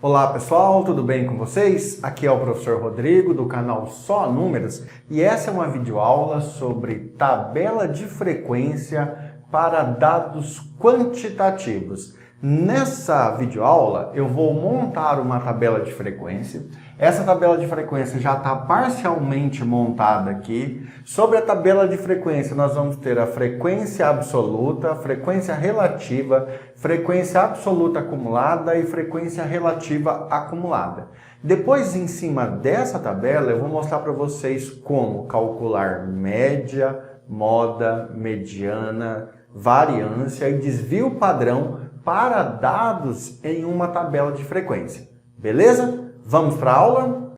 Olá pessoal, tudo bem com vocês? Aqui é o professor Rodrigo do canal Só Números e essa é uma videoaula sobre tabela de frequência para dados quantitativos. Nessa videoaula eu vou montar uma tabela de frequência. Essa tabela de frequência já está parcialmente montada aqui. Sobre a tabela de frequência nós vamos ter a frequência absoluta, a frequência relativa, frequência absoluta acumulada e frequência relativa acumulada. Depois, em cima dessa tabela, eu vou mostrar para vocês como calcular média, moda, mediana, variância e desvio padrão para dados em uma tabela de frequência. Beleza? Vamos para a aula?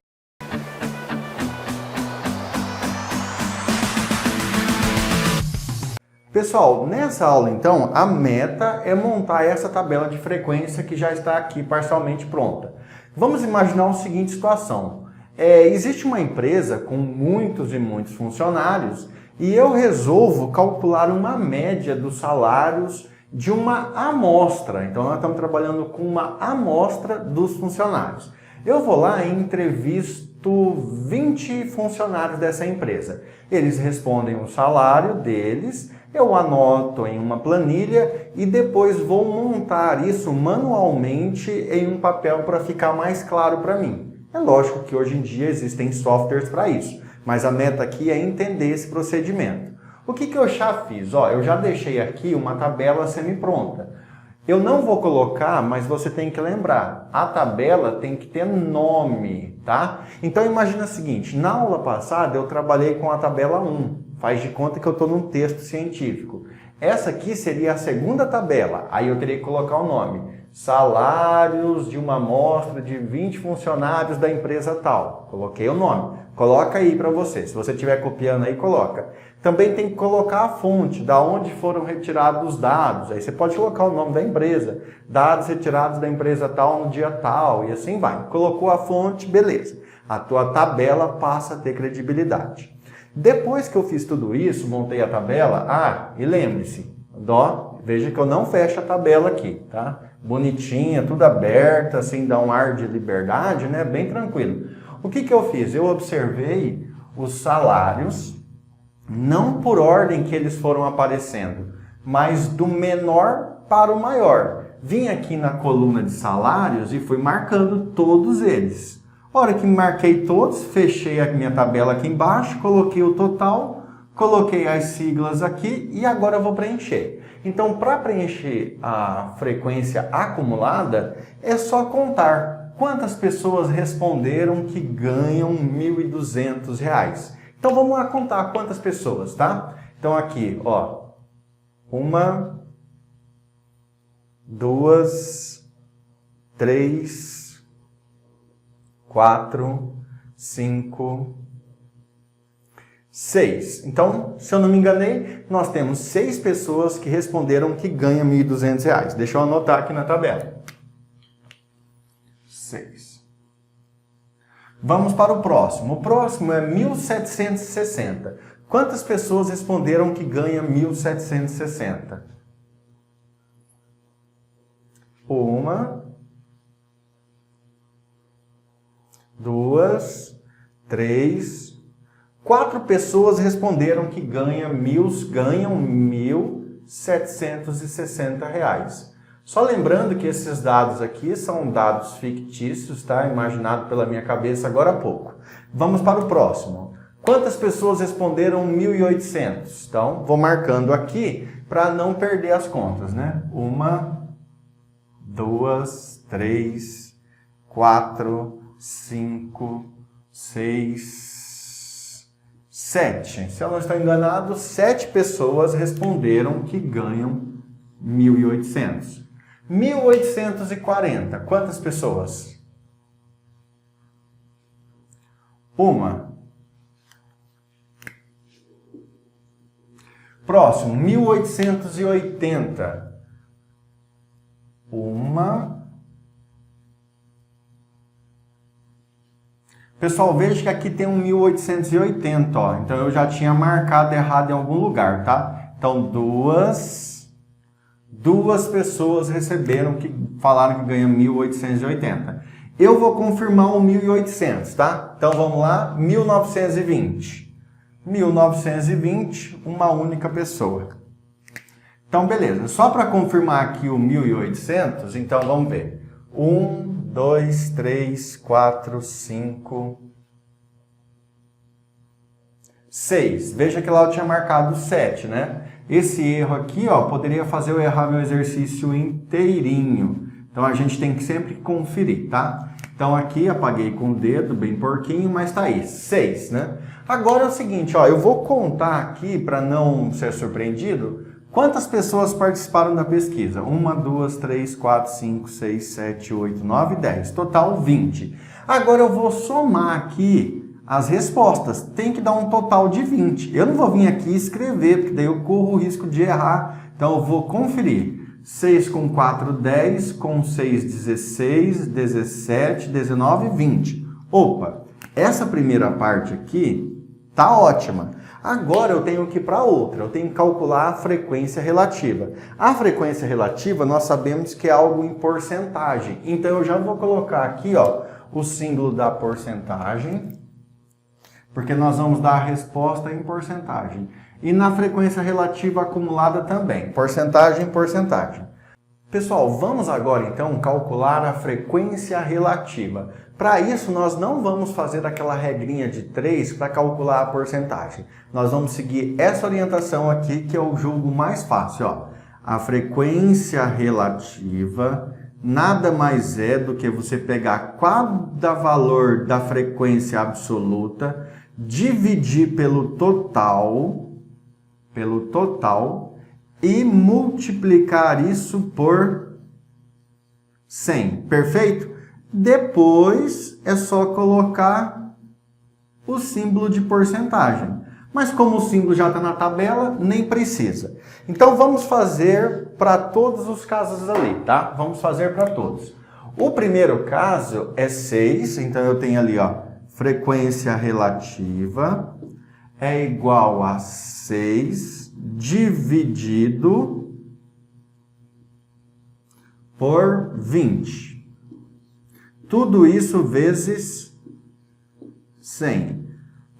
Pessoal, nessa aula então, a meta é montar essa tabela de frequência que já está aqui parcialmente pronta. Vamos imaginar a seguinte situação. Existe uma empresa com muitos e muitos funcionários e eu resolvo calcular uma média dos salários de uma amostra. Então, nós estamos trabalhando com uma amostra dos funcionários. Eu vou lá e entrevisto 20 funcionários dessa empresa. Eles respondem o salário deles, eu anoto em uma planilha e depois vou montar isso manualmente em um papel para ficar mais claro para mim. É lógico que hoje em dia existem softwares para isso, mas a meta aqui é entender esse procedimento. O que eu já fiz? Eu já deixei aqui uma tabela semi-pronta. Eu não vou colocar, mas você tem que lembrar, a tabela tem que ter nome, tá? Então imagina o seguinte, na aula passada eu trabalhei com a tabela 1, faz de conta que eu estou num texto científico. Essa aqui seria a segunda tabela, aí eu teria que colocar o nome. Salários de uma amostra de 20 funcionários da empresa tal. Coloquei o nome. Coloca aí para você. Se você estiver copiando aí, coloca. Também tem que colocar a fonte, da onde foram retirados os dados. Aí você pode colocar o nome da empresa. Dados retirados da empresa tal no dia tal e assim vai. Colocou a fonte, beleza. A tua tabela passa a ter credibilidade. Depois que eu fiz tudo isso, montei a tabela, e lembre-se, veja que eu não fecho a tabela aqui, tá? Bonitinha, tudo aberta, assim, dá um ar de liberdade, né? Bem tranquilo. O que eu fiz? Eu observei os salários, não por ordem que eles foram aparecendo, mas do menor para o maior. Vim aqui na coluna de salários e fui marcando todos eles. A hora que marquei todos, fechei a minha tabela aqui embaixo, coloquei o total, coloquei as siglas aqui e agora eu vou preencher. Então, para preencher a frequência acumulada, é só contar quantas pessoas responderam que ganham R$ 1.200. Então, vamos lá contar quantas pessoas, tá? Então, aqui, 1, 2, 3, 4, 5, 6. Então, se eu não me enganei, nós temos 6 pessoas que responderam que ganham R$ 1.200. Deixa eu anotar aqui na tabela. 6. Vamos para o próximo. O próximo é 1.760. Quantas pessoas responderam que ganham 1.760? 1, 2, 3, 4 pessoas responderam que ganham R$ 1.760. Só lembrando que esses dados aqui são dados fictícios, tá? Imaginado pela minha cabeça agora há pouco. Vamos para o próximo. Quantas pessoas responderam 1.800? Então, vou marcando aqui para não perder as contas, né? 1, 2, 3, 4, 5, 6... 7. Se eu não estou enganado, 7 pessoas responderam que ganham 1.800. 1.840. Quantas pessoas? 1. Próximo, 1.880. 1. Pessoal, veja que aqui tem um 1880, então eu já tinha marcado errado em algum lugar, tá? Então, 2, 2 pessoas falaram que ganham 1.880. Eu vou confirmar o 1.800, tá? Então vamos lá, 1920. 1920, uma única pessoa. Então beleza, só para confirmar aqui o 1.800, então vamos ver. 1, 2, 3, 4, 5, 6. Veja que lá eu tinha marcado 7, né? Esse erro aqui, ó, poderia fazer eu errar meu exercício inteirinho. Então a gente tem que sempre conferir, tá? Então aqui apaguei com o dedo, bem porquinho, mas tá aí, 6, né? Agora é o seguinte, ó, eu vou contar aqui para não ser surpreendido, quantas pessoas participaram da pesquisa? 1, 2, 3, 4, 5, 6, 7, 8, 9, 10. Total 20. Agora eu vou somar aqui as respostas. Tem que dar um total de 20. Eu não vou vir aqui escrever, porque daí eu corro o risco de errar. Então eu vou conferir. 6 com 4, 10. Com 6, 16. 17, 19, 20. Opa! Essa primeira parte aqui tá ótima. Agora eu tenho que ir para outra. Eu tenho que calcular a frequência relativa. A frequência relativa nós sabemos que é algo em porcentagem. Então eu já vou colocar aqui, ó, o símbolo da porcentagem, porque nós vamos dar a resposta em porcentagem. E na frequência relativa acumulada também. Porcentagem, porcentagem. Pessoal, vamos agora então calcular a frequência relativa. Para isso, nós não vamos fazer aquela regrinha de 3 para calcular a porcentagem. Nós vamos seguir essa orientação aqui, que eu julgo mais fácil. Ó. A frequência relativa nada mais é do que você pegar cada valor da frequência absoluta, dividir pelo total e multiplicar isso por 100. Perfeito? Depois é só colocar o símbolo de porcentagem. Mas como o símbolo já está na tabela, nem precisa. Então vamos fazer para todos os casos ali, tá? Vamos fazer para todos. O primeiro caso é 6, então eu tenho ali, ó, frequência relativa é igual a 6 dividido por 20. Tudo isso vezes 100.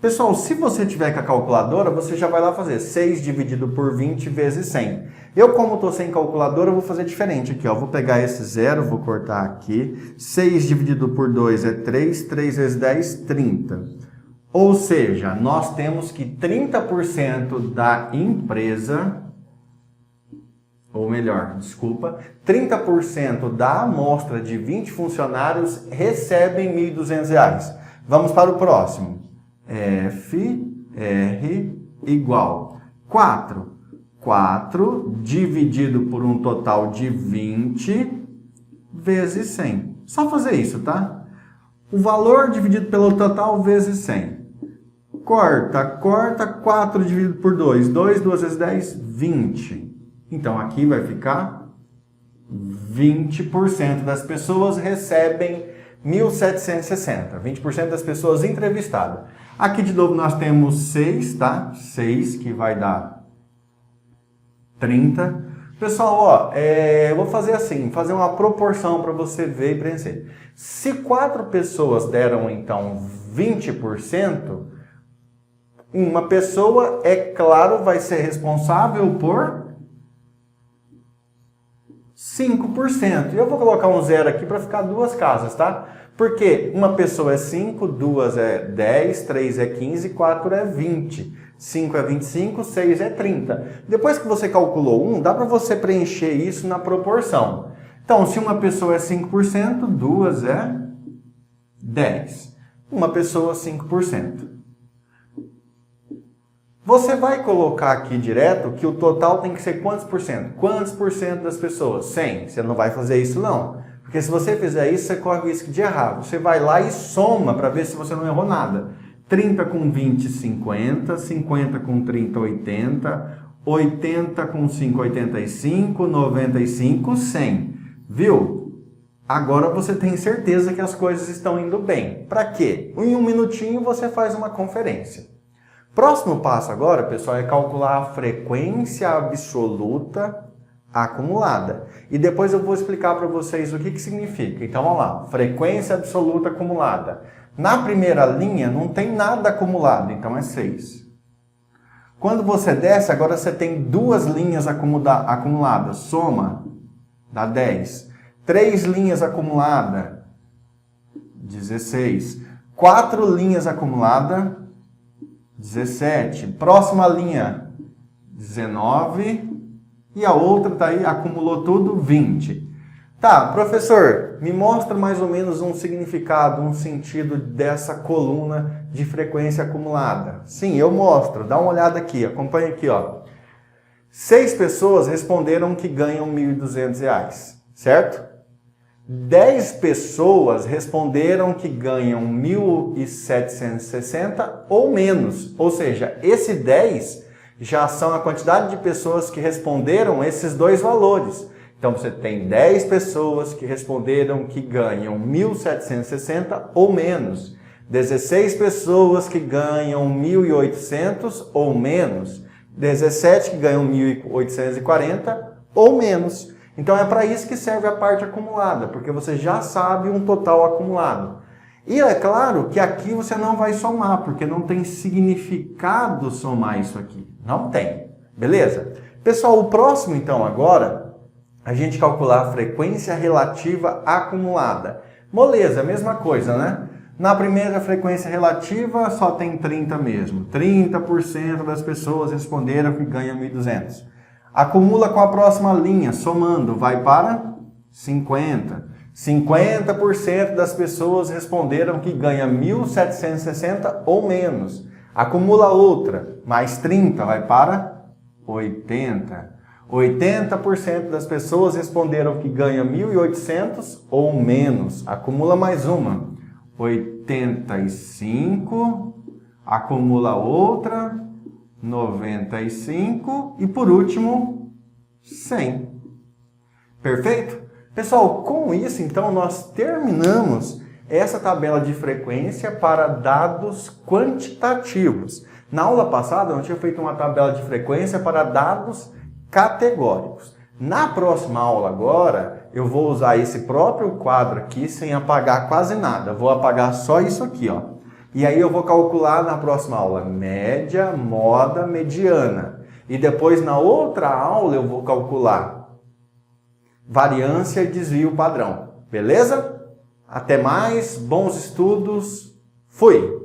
Pessoal, se você tiver com a calculadora, você já vai lá fazer 6 dividido por 20 vezes 100. Eu, como estou sem calculadora, vou fazer diferente aqui, ó. Vou pegar esse zero, vou cortar aqui. 6 dividido por 2 é 3, 3 vezes 10, 30. Ou seja, nós temos que 30% da empresa, ou melhor, desculpa, 30% da amostra de 20 funcionários recebem R$ 1.200. Vamos para o próximo. FR igual 4. 4 dividido por um total de 20 vezes 100. Só fazer isso, tá? O valor dividido pelo total vezes 100. Corta, 4 dividido por 2. 2 vezes 10, 20. Então aqui vai ficar 20% das pessoas recebem 1.760. 20% das pessoas entrevistadas. Aqui de novo nós temos 6, tá? 6 que vai dar 30. Pessoal, ó, eu vou fazer assim, fazer uma proporção para você ver e preencher. Se 4 pessoas deram então 20%, uma pessoa, é claro, vai ser responsável por 5%. E eu vou colocar um zero aqui para ficar 2 casas, tá? Porque uma pessoa é 5, 2 é 10, 3 é 15, 4 é 20. 5 é 25, 6 é 30. Depois que você calculou 1, dá para você preencher isso na proporção. Então, se uma pessoa é 5%, 2 é 10. Uma pessoa 5%. Você vai colocar aqui direto que o total tem que ser quantos por cento? Quantos por cento das pessoas? 100. Você não vai fazer isso não. Porque se você fizer isso, você corre o risco de errar. Você vai lá e soma para ver se você não errou nada. 30 com 20, 50. 50 com 30, 80. 80 com 5, 85. 95, 100. Viu? Agora você tem certeza que as coisas estão indo bem. Para quê? Em um minutinho você faz uma conferência. Próximo passo agora, pessoal, é calcular a frequência absoluta acumulada. E depois eu vou explicar para vocês o que significa. Então, vamos lá. Frequência absoluta acumulada. Na primeira linha não tem nada acumulado, então é 6. Quando você desce, agora você tem 2 linhas acumuladas. Soma, dá 10. 3 linhas acumuladas, 16. 4 linhas acumuladas, 17. Próxima linha, 19. E a outra tá aí, acumulou tudo, 20. Tá, professor, me mostra mais ou menos um significado, um sentido dessa coluna de frequência acumulada. Sim, eu mostro. Dá uma olhada aqui, acompanha aqui, ó. 6 pessoas responderam que ganham R$ 1.200, certo? 10 pessoas responderam que ganham 1.760 ou menos. Ou seja, esse 10 já são a quantidade de pessoas que responderam esses 2 valores. Então você tem 10 pessoas que responderam que ganham 1.760 ou menos. 16 pessoas que ganham 1.800 ou menos. 17 que ganham 1.840 ou menos. Então é para isso que serve a parte acumulada, porque você já sabe um total acumulado. E é claro que aqui você não vai somar, porque não tem significado somar isso aqui. Não tem. Beleza? Pessoal, o próximo então agora, a gente calcular a frequência relativa acumulada. Moleza, mesma coisa, né? Na primeira frequência relativa só tem 30 mesmo. 30% das pessoas responderam que ganha 1.200. Acumula com a próxima linha, somando, vai para 50. 50% das pessoas responderam que ganha 1.760 ou menos. Acumula outra, mais 30, vai para 80. 80% das pessoas responderam que ganha 1.800 ou menos. Acumula mais uma. 85. Acumula outra. 95. E por último, 100. Perfeito? Pessoal, com isso, então, nós terminamos essa tabela de frequência para dados quantitativos. Na aula passada, eu tinha feito uma tabela de frequência para dados categóricos. Na próxima aula agora, eu vou usar esse próprio quadro aqui sem apagar quase nada. Vou apagar só isso aqui, ó. E aí eu vou calcular na próxima aula média, moda, mediana. E depois na outra aula eu vou calcular variância e desvio padrão. Beleza? Até mais, bons estudos. Fui!